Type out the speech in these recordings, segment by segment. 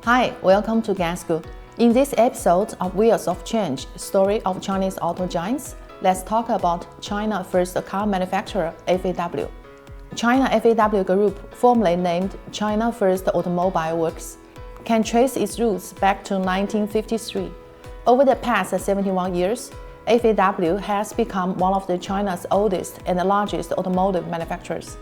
Hi, welcome to Gas School. In this episode of Wheels of Change, Story of Chinese Auto Giants, let's talk about China's first car manufacturer, FAW. China FAW Group, formerly named China First Automobile Works, can trace its roots back to 1953. Over the past 71 years, FAW has become one of China's oldest and largest automotive manufacturers.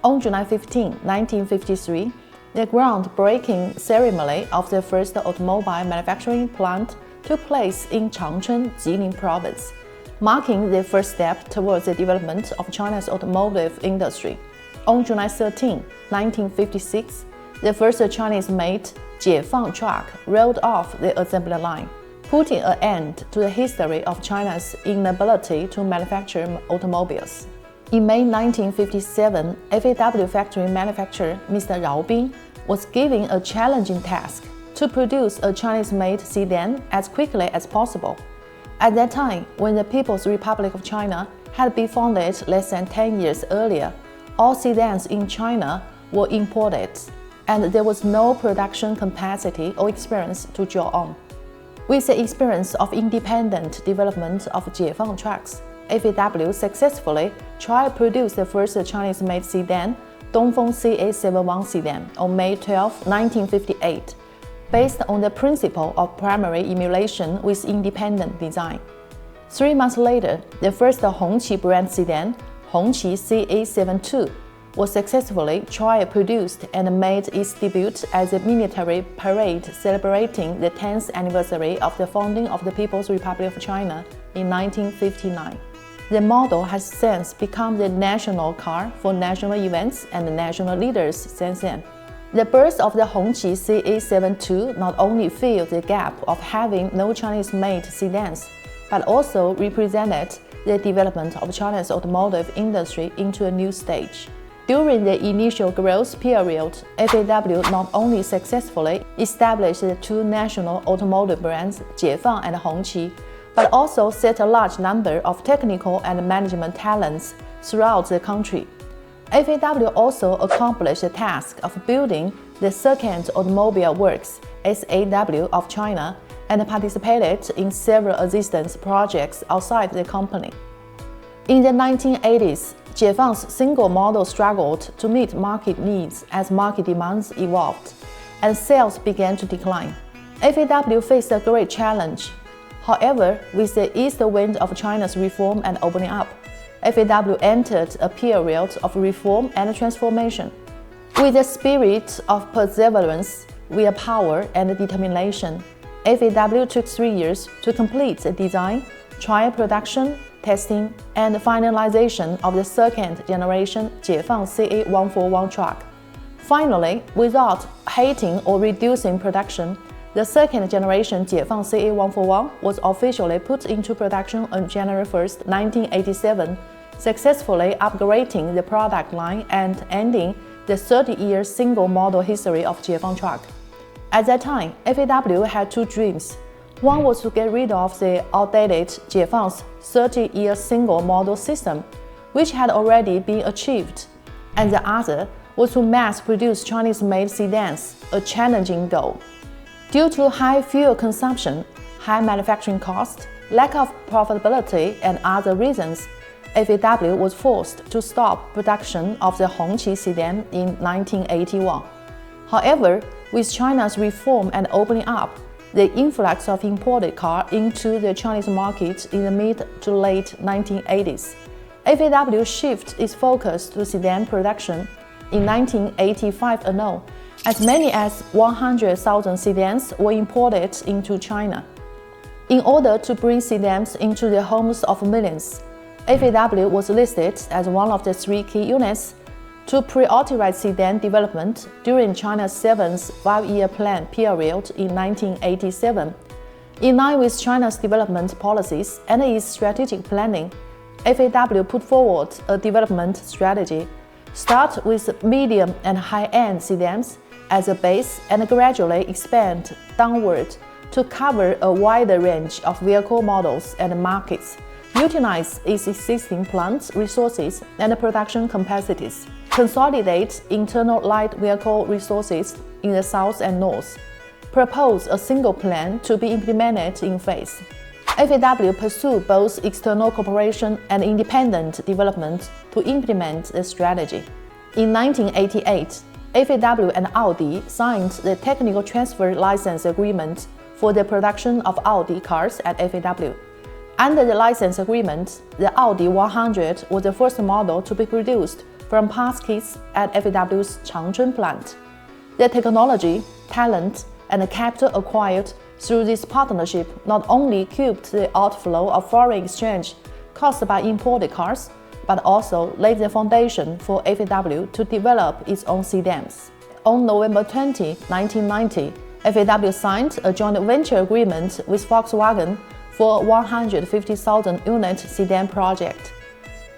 On July 15, 1953, the groundbreaking ceremony of the first automobile manufacturing plant took place in Changchun, Jilin Province, marking the first step towards the development of China's automotive industry. On July 13, 1956, the first Chinese-made FAW truck rolled off the assembly line, putting an end to the history of China's inability to manufacture automobiles. In May 1957, FAW factory manufacturer Mr. Rao Bin was given a challenging task to produce a Chinese-made sedan as quickly as possible. At that time, when the People's Republic of China had been founded less than 10 years earlier, all sedans in China were imported, and there was no production capacity or experience to draw on. With the experience of independent development of FAW trucks, FAW successfully tried to produce the first Chinese-made sedan, Dongfeng CA71 sedan, on May 12, 1958, based on the principle of primary emulation with independent design. 3 months later, the first Hongqi brand sedan, Hongqi CA72, was successfully trial-produced and made its debut at the military parade celebrating the 10th anniversary of the founding of the People's Republic of China in 1959. The model has since become the national car for national events and national leaders since then. The birth of the Hongqi CA72 not only filled the gap of having no Chinese-made sedans, but also represented the development of China's automotive industry into a new stage. During the initial growth period, FAW not only successfully established the two national automotive brands, FAW and Hongqi, but also set a large number of technical and management talents throughout the country. FAW also accomplished the task of building the Second Automobile Works (SAW) of China and participated in several assistance projects outside the company. In the 1980s, FAW's single model struggled to meet market needs as market demands evolved, and sales began to decline. FAW faced a great challenge. However, with the east wind of China's reform and opening up, FAW entered a period of reform and transformation. With a spirit of perseverance, willpower, and determination, FAW took 3 years to complete the design, trial production, testing, and finalization of the second-generation FAW CA141 truck. Finally, without halting or reducing production, the second-generation FAW CA141 was officially put into production on January 1, 1987, successfully upgrading the product line and ending the 30-year single-model history of FAW truck. At that time, FAW had two dreams. One was to get rid of the outdated FAW's 30-year single-model system, which had already been achieved, and the other was to mass-produce Chinese-made sedans, a challenging goal. Due to high fuel consumption, high manufacturing costs, lack of profitability, and other reasons, FAW was forced to stop production of the Hongqi sedan in 1981. However, with China's reform and opening up, the influx of imported cars into the Chinese market in the mid to late 1980s, FAW shifted its focus to sedan production. In 1985 alone, as many as 100,000 sedans were imported into China. In order to bring sedans into the homes of millions, FAW was listed as one of the 3 key units to prioritize sedan development during China's 7th five-year plan period in 1987. In line with China's development policies and its strategic planning, FAW put forward a development strategy. Start with medium and high-end sedans as a base and gradually expand downward to cover a wider range of vehicle models and markets, utilize its existing plant resources and production capacities, consolidate internal light vehicle resources in the south and north, proposed a single plan to be implemented in phase. FAW pursued both external cooperation and independent development to implement the strategy. In 1988, FAW and Audi signed the technical transfer license agreement for the production of Audi cars at FAW. Under the license agreement, the Audi 100 was the first model to be produced from past kits at FAW's Changchun plant. The technology, talent, and capital acquired through this partnership not only curbed the outflow of foreign exchange caused by imported cars, but also laid the foundation for FAW to develop its own sedans. On November 20, 1990, FAW signed a joint venture agreement with Volkswagen for a 150,000 unit sedan project.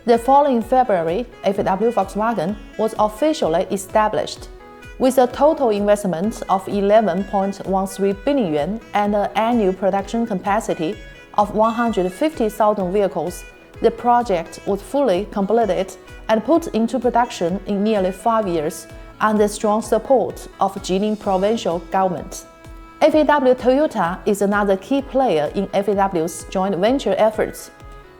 The following February, FAW Volkswagen was officially established. With a total investment of 11.13 billion yuan and an annual production capacity of 150,000 vehicles, the project was fully completed and put into production in nearly 5 years under the strong support of Jilin provincial government. FAW Toyota is another key player in FAW's joint venture efforts.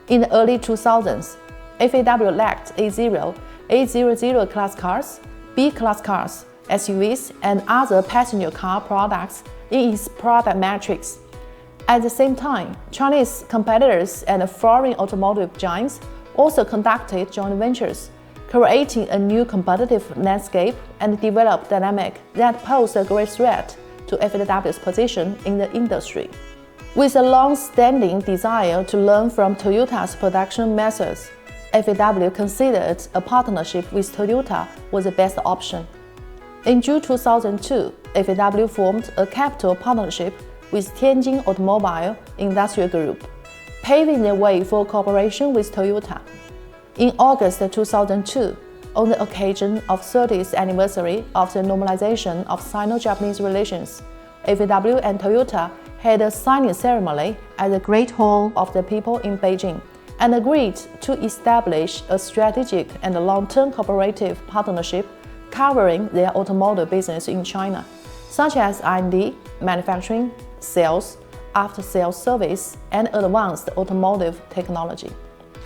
In the early 2000s, FAW lacked A0, A00 class cars, B class cars, SUVs, and other passenger car products in its product matrix. At the same time, Chinese competitors and foreign automotive giants also conducted joint ventures, creating a new competitive landscape and developed dynamic that posed a great threat to FAW's position in the industry. With a long-standing desire to learn from Toyota's production methods, FAW considered a partnership with Toyota was the best option. In June 2002, FAW formed a capital partnership with Tianjin Automobile Industrial Group, paving the way for cooperation with Toyota. In August 2002, on the occasion of 30th anniversary of the normalization of Sino-Japanese relations, FAW and Toyota had a signing ceremony at the Great Hall of the People in Beijing and agreed to establish a strategic and long-term cooperative partnership covering their automotive business in China, such as R&D, manufacturing, sales, after-sales service, and advanced automotive technology.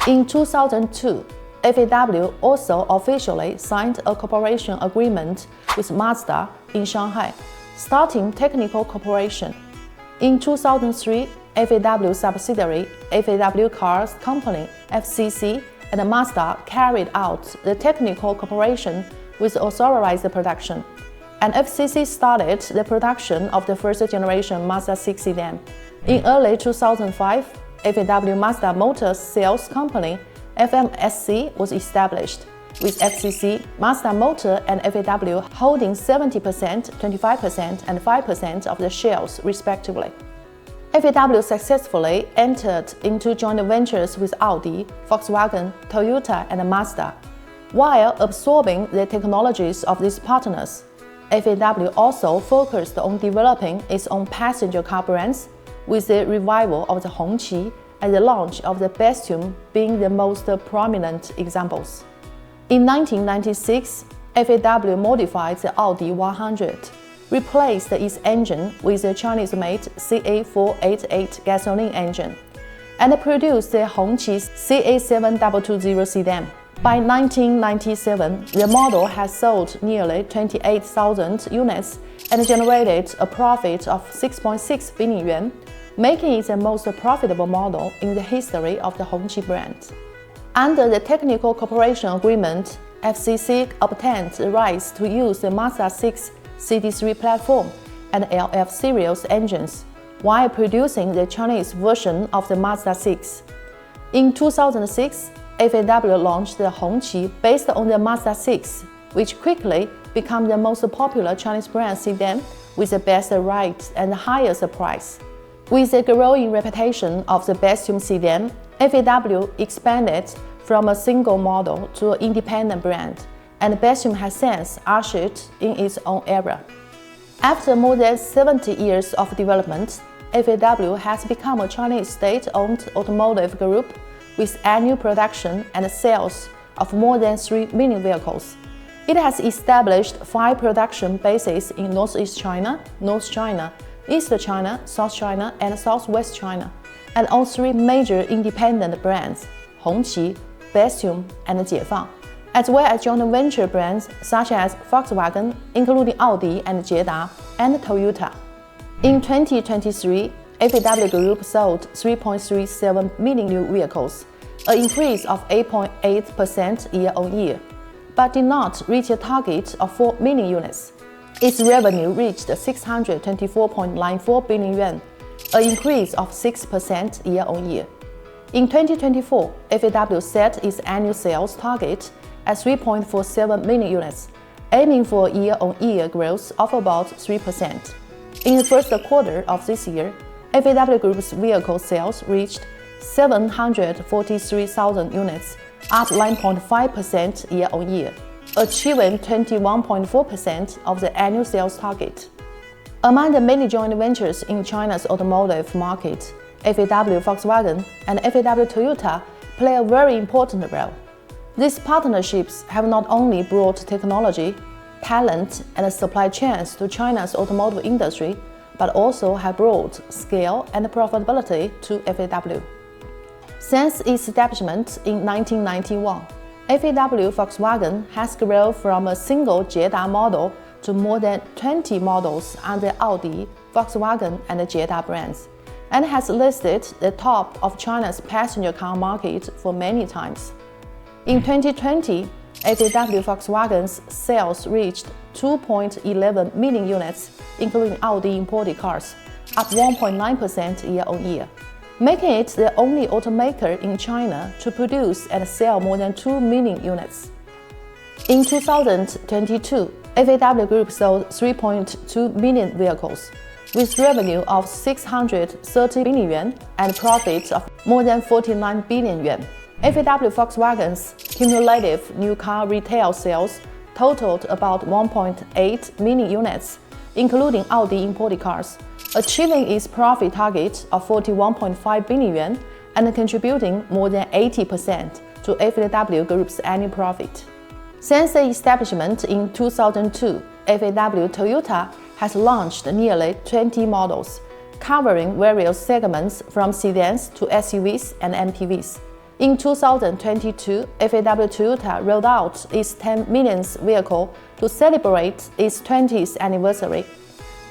In 2002, FAW also officially signed a cooperation agreement with Mazda in Shanghai, starting technical cooperation. In 2003, FAW subsidiary FAW Cars Company (FCC) and Mazda carried out the technical cooperation with authorized production, and FCC started the production of the first-generation Mazda 6 sedan. In early 2005, FAW Mazda Motors Sales Company (FMSC) was established, with FCC, Mazda Motor, and FAW holding 70%, 25%, and 5% of the shares, respectively. FAW successfully entered into joint ventures with Audi, Volkswagen, Toyota, and Mazda. While absorbing the technologies of these partners, FAW also focused on developing its own passenger car brands, with the revival of the Hongqi and the launch of the Bastion being the most prominent examples. In 1996, FAW modified the Audi 100, replaced its engine with a Chinese-made CA488 gasoline engine, and produced the Hongqi CA7220 sedan. By 1997, the model has sold nearly 28,000 units and generated a profit of 6.6 billion yuan, making it the most profitable model in the history of the Hongqi brand. Under the technical cooperation agreement, FCC obtained the rights to use the Mazda 6 CD3 platform and LF series engines, while producing the Chinese version of the Mazda 6. In 2006, FAW launched the Hongqi based on the Mazda 6, which quickly became the most popular Chinese brand sedan with the best ride and highest price. With the growing reputation of the Bastion sedan, FAW expanded from a single model to an independent brand, and Bastion has since ushered in its own era. After more than 70 years of development, FAW has become a Chinese state-owned automotive group with annual production and sales of more than 3 million vehicles. It has established 5 production bases in Northeast China, North China, East China, South China, and Southwest China, and all 3 major independent brands, Hongqi, Bestium, and Jiefang, as well as joint venture brands such as Volkswagen, including Audi and Jeda, and Toyota. In 2023, FAW Group sold 3.37 million new vehicles, an increase of 8.8% year-on-year, but did not reach a target of 4 million units. Its revenue reached 624.94 billion yuan, an increase of 6% year-on-year. In 2024, FAW set its annual sales target at 3.47 million units, aiming for a year-on-year growth of about 3%. In the first quarter of this year, FAW Group's vehicle sales reached 743,000 units, up 9.5% year-on-year, achieving 21.4% of the annual sales target. Among the many joint ventures in China's automotive market, FAW Volkswagen and FAW Toyota play a very important role. These partnerships have not only brought technology, talent, and supply chains to China's automotive industry, but also have brought scale and profitability to FAW. Since its establishment in 1991, FAW Volkswagen has grown from a single Jeda model to more than 20 models under Audi, Volkswagen, and Jeda brands, and has listed the top of China's passenger car market for many times. In 2020, FAW Volkswagen's sales reached 2.11 million units, including Audi imported cars, up 1.9% year-on-year, making it the only automaker in China to produce and sell more than 2 million units. In 2022, FAW Group sold 3.2 million vehicles, with revenue of 630 billion yuan and profits of more than 49 billion yuan. FAW Volkswagen's cumulative new car retail sales totaled about 1.8 million units, including Audi imported cars, achieving its profit target of 41.5 billion yuan and contributing more than 80% to FAW Group's annual profit. Since the establishment in 2002, FAW Toyota has launched nearly 20 models, covering various segments from sedans to SUVs and MPVs. In 2022, FAW Toyota rolled out its 10 millionth vehicle to celebrate its 20th anniversary.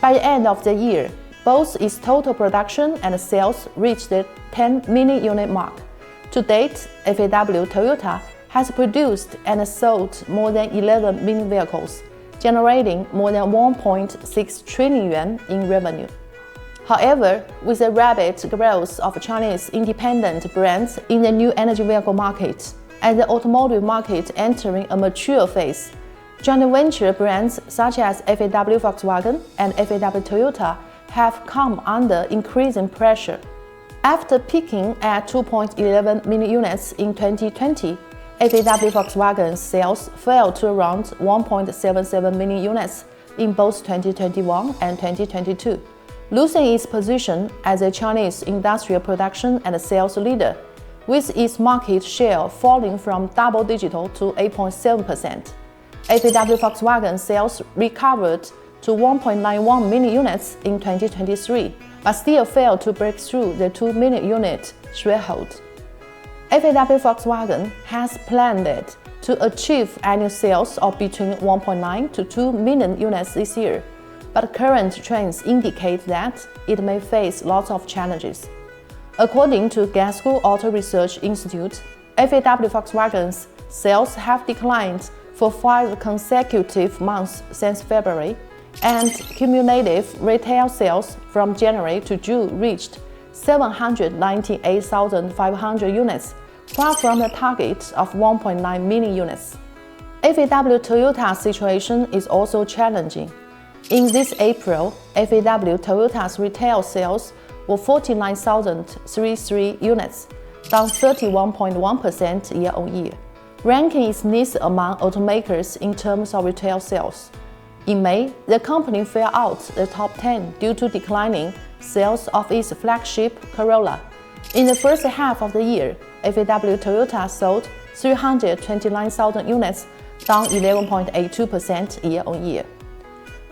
By the end of the year, both its total production and sales reached the 10 million unit mark. To date, FAW Toyota has produced and sold more than 11 million vehicles, generating more than 1.6 trillion yuan in revenue. However, with the rapid growth of Chinese independent brands in the new energy vehicle market and the automotive market entering a mature phase, joint venture brands such as FAW Volkswagen and FAW Toyota have come under increasing pressure. After peaking at 2.11 million units in 2020, FAW Volkswagen's sales fell to around 1.77 million units in both 2021 and 2022, losing its position as a Chinese industrial production and sales leader, with its market share falling from double-digit to 8.7%. FAW Volkswagen sales recovered to 1.91 million units in 2023, but still failed to break through the 2 million unit threshold. FAW Volkswagen has planned to achieve annual sales of between 1.9 to 2 million units this year, but current trends indicate that it may face lots of challenges. According to Glasgow Auto Research Institute, FAW Volkswagen's sales have declined for 5 consecutive months since February, and cumulative retail sales from January to June reached 798,500 units, far from the target of 1.9 million units. FAW Toyota's situation is also challenging. In this April, FAW Toyota's retail sales were 49,033 units, down 31.1% year-on-year, ranking its least among automakers in terms of retail sales. In May, the company fell out the top 10 due to declining sales of its flagship Corolla. In the first half of the year, FAW Toyota sold 329,000 units, down 11.82% year-on-year.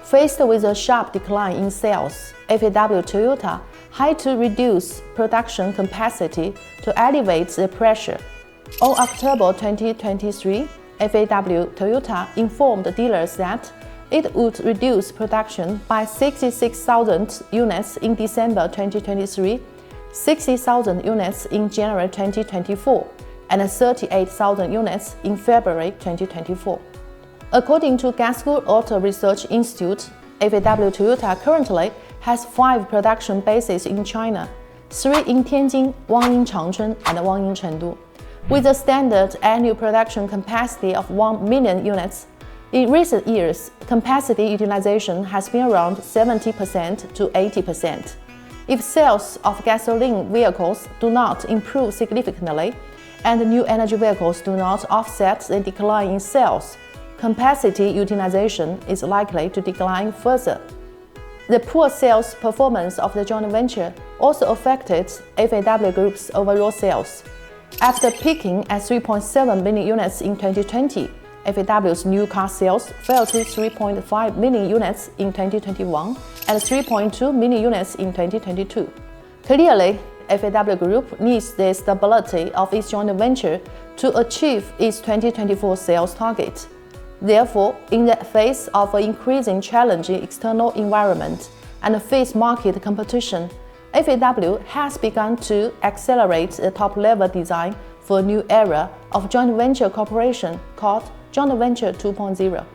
Faced with a sharp decline in sales, FAW Toyota had to reduce production capacity to alleviate the pressure. On October 2023, FAW Toyota informed dealers that it would reduce production by 66,000 units in December 2023, 60,000 units in January 2024, and 38,000 units in February 2024. According to Gasco Auto Research Institute, FAW Toyota currently has 5 production bases in China, 3 in Tianjin, 1 in Changchun, and 1 in Chengdu, with a standard annual production capacity of 1 million units. In recent years, capacity utilization has been around 70% to 80%. If sales of gasoline vehicles do not improve significantly, and new energy vehicles do not offset the decline in sales, capacity utilization is likely to decline further. The poor sales performance of the joint venture also affected FAW Group's overall sales. After peaking at 3.7 million units in 2020, FAW's new car sales fell to 3.5 million units in 2021 and 3.2 million units in 2022. Clearly, FAW Group needs the stability of its joint venture to achieve its 2024 sales target. Therefore, in the face of an increasing challenging external environment and fierce market competition, FAW has begun to accelerate the top-level design for a new era of joint venture cooperation called Joint Venture 2.0.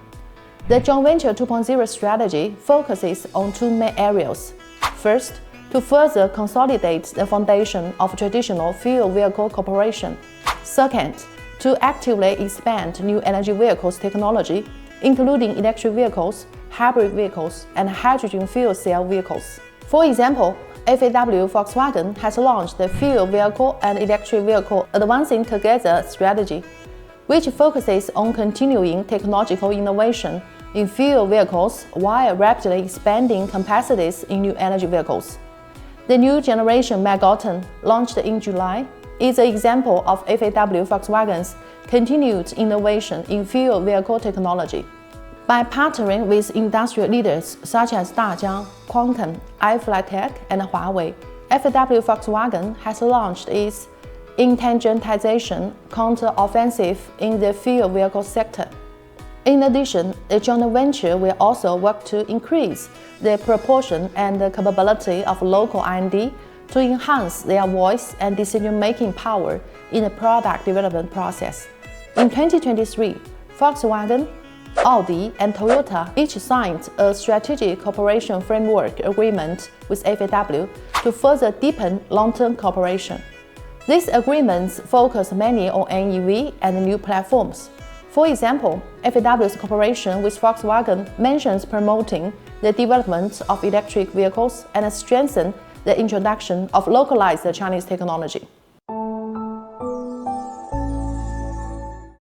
The Joint Venture 2.0 strategy focuses on 2 main areas. First, to further consolidate the foundation of traditional fuel vehicle cooperation. Second, to actively expand new energy vehicles technology, including electric vehicles, hybrid vehicles, and hydrogen fuel cell vehicles. For example, FAW Volkswagen has launched the Fuel Vehicle and Electric Vehicle Advancing Together strategy, which focuses on continuing technological innovation in fuel vehicles while rapidly expanding capacities in new energy vehicles. The new generation Megaton, launched in July, is an example of FAW Volkswagen's continued innovation in fuel vehicle technology. By partnering with industrial leaders such as Dajiang, Quantum, iFlyTech, and Huawei, FAW Volkswagen has launched its intelligentization counter-offensive in the fuel vehicle sector. In addition, the joint venture will also work to increase the proportion and the capability of local R&D to enhance their voice and decision-making power in the product development process. In 2023, Volkswagen, Audi, and Toyota each signed a strategic cooperation framework agreement with FAW to further deepen long-term cooperation. These agreements focus mainly on NEV and new platforms. For example, FAW's cooperation with Volkswagen mentions promoting the development of electric vehicles and strengthen the introduction of localized Chinese technology.